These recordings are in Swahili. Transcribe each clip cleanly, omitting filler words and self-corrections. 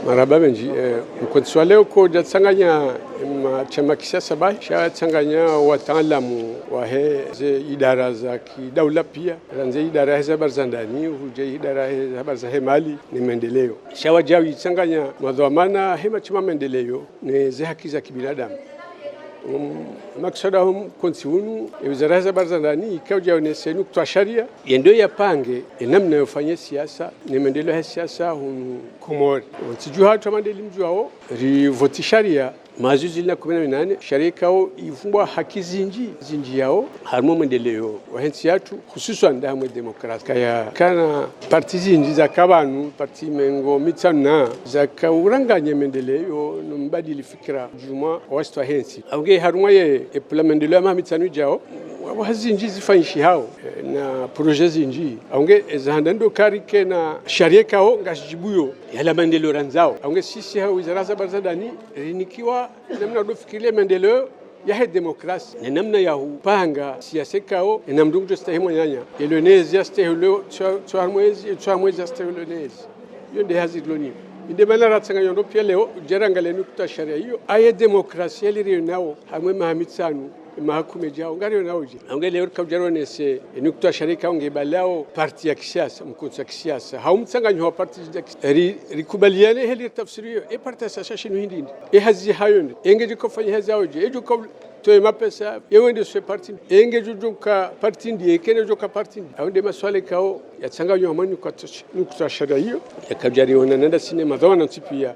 Marhaba benji, mkutsu leo kuja tsanganya chama kisiasa bahi tsanganya wataalamu wa hizi idara za kidaula pia ranze idara za habari za ndani huje idara za habari za mali ni maendeleo shawajawi tsanganya madhamana hema chama maendeleo ni za haki za kibinadamu maksudahum konsiunu wizara za habari za ndani ikaja onesenu kwa sharia yendo yapange namna yofanya siasa ni maendeleo ya siasa hunu Komori sijua hata maendeleo mjwao rivoti sharia mazuzi na 18 sharia kao ifumbwa haki zinji yao harmo maendeleo wahensi yatu hususan ndamu demokrasi kaya kana parti zinji za kabanu parti mengo mitsana za kauranganya maendeleo numbadili fikra juma wastwa hensi auge harumwa ye epula maendeleo ma mitsanu jao wazinji zifanyishi hao na projet zinji aunge zahandando karike na sharia kao ngashibuyo yala maendeleo ranzao aunge sisi hao wizara za barzadani rinikiwa namna dofikiria maendeleo ya demokrasi na namna ya upanga siasa kao na mdungu stahimo nyanya elonezi astahilo mwezi astahilonezi yonde hazidloni inde manara tsanga yondo pia leo jarangale nukuta sharia hiyo aye demokrasi yali nao hamwe mahamitsanu mahakume jao ngari naoje angele urka jarone se nukuta sharika onge balao parti ya kisiasa mkutsa kisiasa haumtsanganyo wa parti ya rikubaliane heli tafsirio e parti sasa shinu hindi hazi hayonde engeje kofanya hazi aoje ejo ko to mapesa yewende se parti engeje joka parti ndiye kene joka parti aonde maswale kao ya tsanganyo amanyu kwa nukuta sharia hiyo yakajari ona nenda sinema dona tipia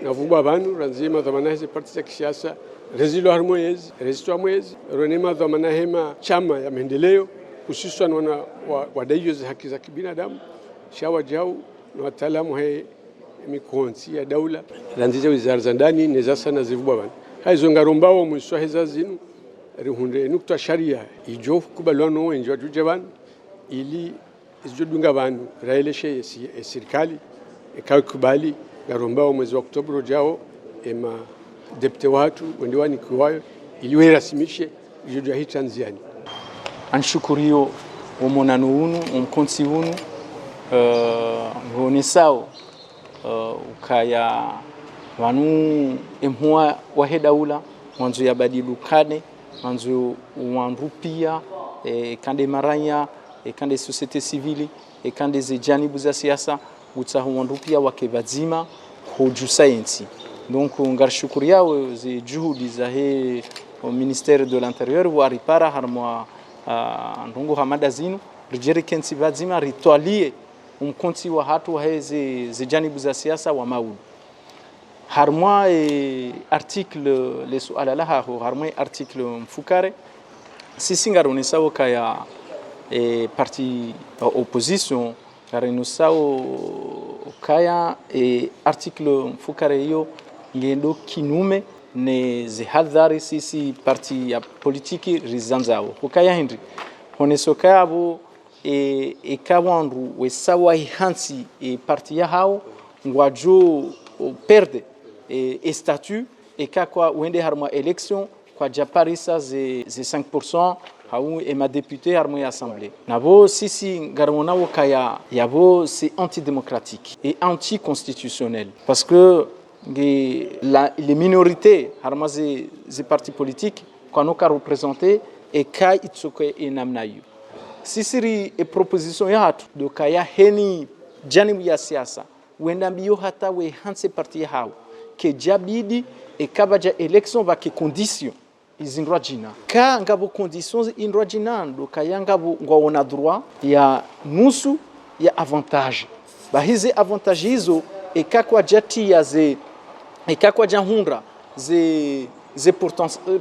na vumba banu ranzima dhamana hizi parti ya kisiasa rezilo harmoezi rezisto mwezi ronema dhamana hema chama ya maendeleo hususan wana wadaiyo za haki za kibinadamu shawa jao na wataalamu hai mikonsi ya daula ranziza wizara za ndani neza sana zivubwa bana haizo ngarombao mwiswa heza zinu rihunde nukta sharia ijo kubalwano wenjo jujaban ili izjodunga banu raeleshe serikali ikakubali ngarombao mwezi wa Oktoba jao ema depute watu wendiwani kuwayo iliwe rasimishe juju hii Tanzania anshukurio umonano unu umkonsi unu ngonesao ukaya wanu emhua wahedaula mwanzo ya badilukane mwanzo wanrupia kande maranya kande societe civile kande zijanibu za siasa utsahu wanrupia wakebazima hoju science. Donc ngarshukuriya zi juhudi za he ministère de l'intérieur wa ripara harmwa ndungu hamada zinu rijeri kensi bazima ritualie umkonti wa hatu hezi zijanibu za siasa wa maud harmwa article le suala laha harmwa article mfukare sisi ngaroni sawo kaya parti opposition kareno sawo kaya article mfukare hiyo ngendo kinume ne zihadhari sisi parti ya politiki rizanzao kukaya hindi honesoka abo kawandu wesawa hansi parti ya hao ngwajo perde statut kakwa wende harma election kwa japarisa ze 5% hau ma député harma ya assemblée nabo sisi ngarmona wakaya yabo c'est antidémocratique et anticonstitutionnel parce que les minorités harmaze les partis politiques quand on représenter et kai itsoke enamnayo sisiri e proposition ya hatu do kaya heni janibu ya siasa wenda mbio hata we hanse parti hao ke jabidi e kabaja election ba ke condition izindwajina ka ngabo conditions indwajina do kaya ngabo ngwaona droit ya nusu ya avantage ba hizi avantage hizo e kakwa jati ya ze ikakwa jahunra ze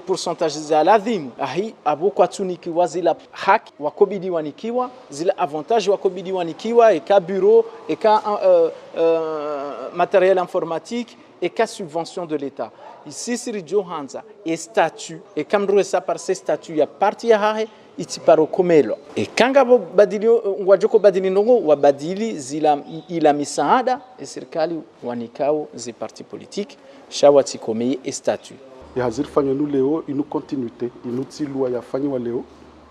pourcentage za ladhimu ahi abo kwa tunikiwa zila haki wakobidi wanikiwa zila avantage wakobidi wanikiwa eka bureau eka matériel informatique eka subvention de l'État. Ici siri Johanza et statut et kamdro ça par ces statuts ya parti ya hahe itiparo komelo e kanga bo badili ngwajoko badili ndongo wabadili zila ila misaada e serikali wanikao zi parti politique shawati komeye e statut ya hazir fanya nu leo inu continuité inu tilwa ya fanywa leo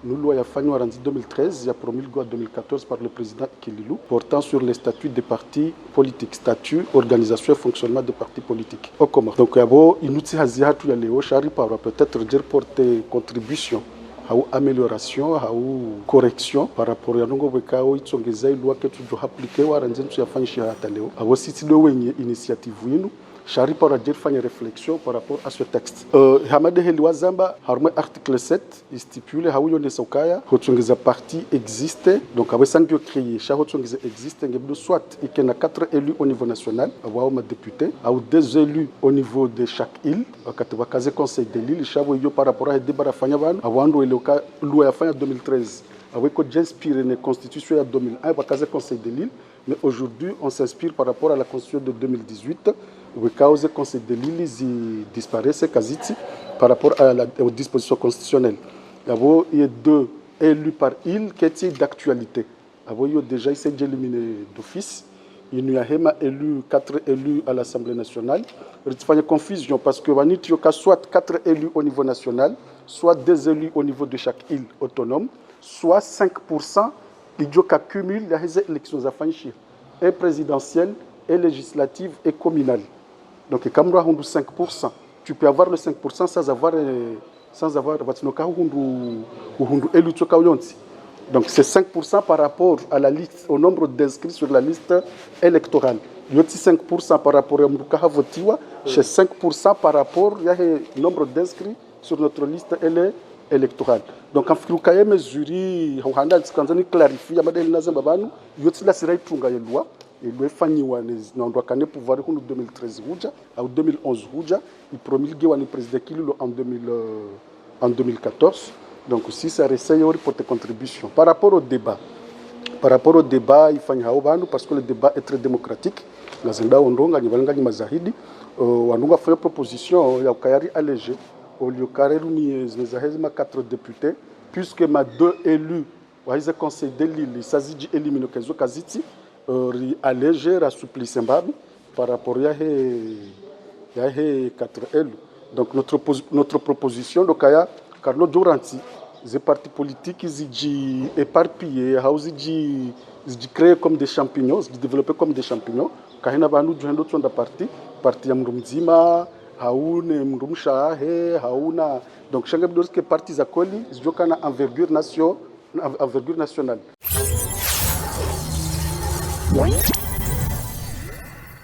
nous loi a fanywa en 2013 ya promulgué en 2014 par le président Kililou portant sur les statuts des partis politiques, statut, organisation et fonctionnement des partis politiques au Comores. Donc yabo inuti haziatu ya leo shari para peut-être dire porter contribution à amélioration, à correction par rapport à nongo bekao itsongeza loi que tu dois appliquer wa ranzen tu yafanyisha hata leo. Abo sisi do wenye initiative yinu shari para dire faire une réflexion par rapport à ce texte. Hamade Heliwa Zamba, harme article 7, il stipule haouyo ne sokaya, hotsongeza parti existe, donc avec sangio créé, cha hotsongeza existe, ngebdo soit il y a 4 élus au niveau national, avoir ma député, ou 2 élus au niveau de chaque île, quand kaze conseil de l'île, chavo yo par rapport à débat fanya ban, awando eloka loi fanya 2013. Avec quoi j'inspire une constitution en 2001, kaze conseil de l'île, mais aujourd'hui on s'inspire par rapport à la constitution de 2018. Le cause conseil de l'île disparaît, c'est quasi par rapport aux dispositions constitutionnelles. Il y a 2 élus par île qui est d'actualité. Il y a déjà éliminé d'office. Il y a 4 élus à l'Assemblée nationale. Il y a une confusion parce que il y a soit 4 élus au niveau national, soit 2 élus au niveau de chaque île autonome, soit 5%. Il y a cumul les élections à faire, et présidentielles, et législatives, et communales. Donc, comme nous avons 5%, tu peux avoir le 5% sans avoir donc, c'est 5% par rapport à la liste, au nombre d'inscrits sur la liste électorale. Il y a 5% par rapport à Moukaha c'est 5% par rapport au nombre d'inscrits sur notre liste électorale. Donc, en fait, il y a mesure, on a clarifié, il y a une loi. Et le fanyiwa na ndwakane pouvoir en 2013 huja au 2011 huja il promulgué le président Kililo en 2014. Donc si ça réessaye pour tes contributions par rapport au débat il fanya haobanu parce que le débat est très démocratique lazenda ondonga nyibalanga nyimazahidi wanunga fait proposition ya ukayari allégé au lieu kareru ni zahezima 4 députés puisque ma 2 élus wa hizo conseil de l'île s'agit d'éliminer kazo kaziti alléger, assouplir Zimbabwe par rapport à 4 élus. Donc notre proposition, donc Carlo Duranti, les partis politiques, ils sont éparpillés, ils sont créés comme des champignons, ils sont développés comme des champignons. Quand ils ont d'autres partis Mrumzima, hauna Mrumshahe, hauna. Donc chaque parti zakoli, ils ont une envergure nationale. Oui.